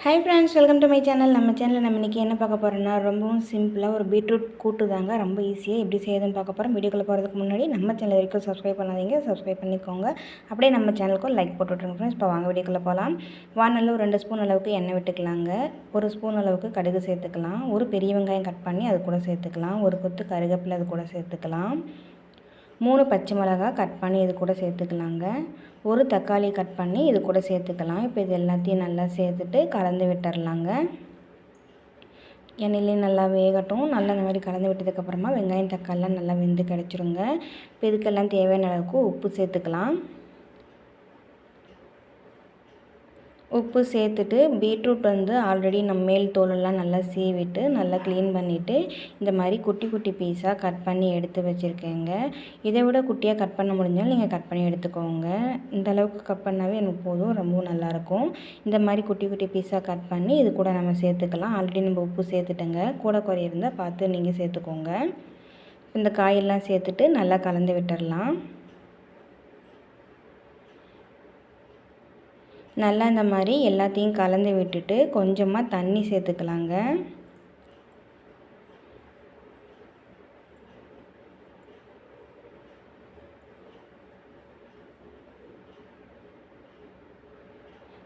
Hi friends, welcome to my channel. நம்ம சேனலில் நம்ம இன்றைக்கி என்ன பார்க்க போகிறோம்னா, ரொம்பவும் சிம்பிளாக ஒரு பீட்ரூட் கூட்டு தாங்க. ரொம்ப ஈஸியாக எப்படி செய்யுதுன்னு பார்க்க போகிறோம். வீடியோக்குள்ளே போகிறதுக்கு முன்னாடி நம்ம சேனல் வரைக்கும் சப்ஸ்கிரைப் பண்ணாதீங்க, சப்ஸ்கிரைப் பண்ணிக்கோங்க. அப்படியே நம்ம சேனலுக்கும் லைக் போட்டு விட்ருங்க ஃப்ரெண்ட்ஸ். இப்போ வாங்க வீடியோக்குள்ளே போகலாம். வானலில் ஒரு 2 ஸ்பூன் அளவுக்கு எண்ணெய் விட்டுக்கலாங்க. 1 ஸ்பூன் அளவுக்கு கடுகு சேர்த்துக்கலாம். ஒரு பெரிய வெங்காயம் கட் பண்ணி அது கூட சேர்த்துக்கலாம். ஒரு கொத்து கருவேப்பிலை அது கூட சேர்த்துக்கலாம். 3 பச்சை மிளகாய் கட் பண்ணி இது கூட சேர்த்துக்கலாங்க. ஒரு தக்காளி கட் பண்ணி இது கூட சேர்த்துக்கலாம். இப்போ இது எல்லாத்தையும் நல்லா சேர்த்துட்டு கலந்து விட்டுறலாங்க. எண்ணெயிலையும் நல்லா வேகட்டும். நல்லா இந்த மாதிரி கலந்து விட்டதுக்கப்புறமா வெங்காயம் தக்காளிலாம் நல்லா வெந்து கிடச்சிருங்க. இப்போ இதுக்கெல்லாம் தேவையான அளவுக்கு உப்பு சேர்த்துக்கலாம். உப்பு சேர்த்துட்டு பீட்ரூட் ஆல்ரெடி நம்ம மேல் தோலெல்லாம் நல்லா சீவிட்டு நல்லா க்ளீன் பண்ணிவிட்டு இந்த மாதிரி குட்டி குட்டி பீஸாக கட் பண்ணி எடுத்து வச்சுருக்கேங்க. இதை விட குட்டியாக கட் பண்ண முடிஞ்சாலும் நீங்கள் கட் பண்ணி எடுத்துக்கோங்க. இந்த அளவுக்கு கட் பண்ணாவே எனக்கு போதும், ரொம்பவும் நல்லாயிருக்கும். இந்த மாதிரி குட்டி குட்டி பீஸாக கட் பண்ணி இது கூட நம்ம சேர்த்துக்கலாம். ஆல்ரெடி நம்ம உப்பு சேர்த்துட்டேங்க. கூட குறை இருந்தால் பார்த்து நீங்கள் சேர்த்துக்கோங்க. இந்த காயெல்லாம் சேர்த்துட்டு நல்லா கலந்து விட்டுடலாம். நல்லா இந்த மாதிரி எல்லாத்தையும் கலந்து விட்டுட்டு கொஞ்சமாக தண்ணி சேர்த்துக்கலாங்க.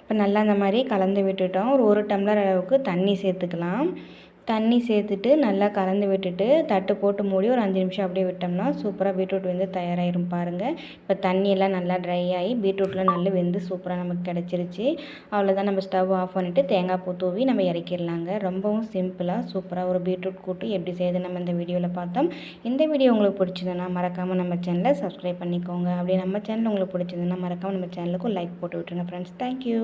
இப்போ நல்லா இந்த மாதிரி கலந்து விட்டுட்டோம். ஒரு டம்ளர் அளவுக்கு தண்ணி சேர்த்துக்கலாம். தண்ணி சேர்த்துட்டு நல்லா கலந்து விட்டுட்டு தட்டு போட்டு மூடி ஒரு 5 நிமிஷம் அப்படியே விட்டோம்னா சூப்பராக பீட்ரூட் தயாராகிடும் பாருங்கள். இப்போ தண்ணியெல்லாம் நல்லா ட்ரை ஆகி பீட்ரூட்லாம் நல்லா வெந்து சூப்பராக நமக்கு கிடச்சிருச்சு. அவ்வளோதான், நம்ம ஸ்டவ் ஆஃப் பண்ணிவிட்டு தேங்காய் பூ தூவி நம்ம இறக்கிடலாங்க. ரொம்பவும் சிம்பிளாக சூப்பராக ஒரு பீட்ரூட் கூட்டு எப்படி செய்யுது நம்ம இந்த வீடியோவில் பார்த்தோம். இந்த வீடியோ உங்களுக்கு பிடிச்சதுன்னா மறக்காமல் நம்ம சேனலை சப்ஸ்கிரைப் பண்ணிக்கோங்க. அப்படியே நம்ம சேனல் உங்களுக்கு பிடிச்சதுன்னா மறக்காமல் நம்ம சேனலுக்கும் லைக் போட்டு விட்டுருங்க ஃப்ரெண்ட்ஸ். தேங்க்யூ.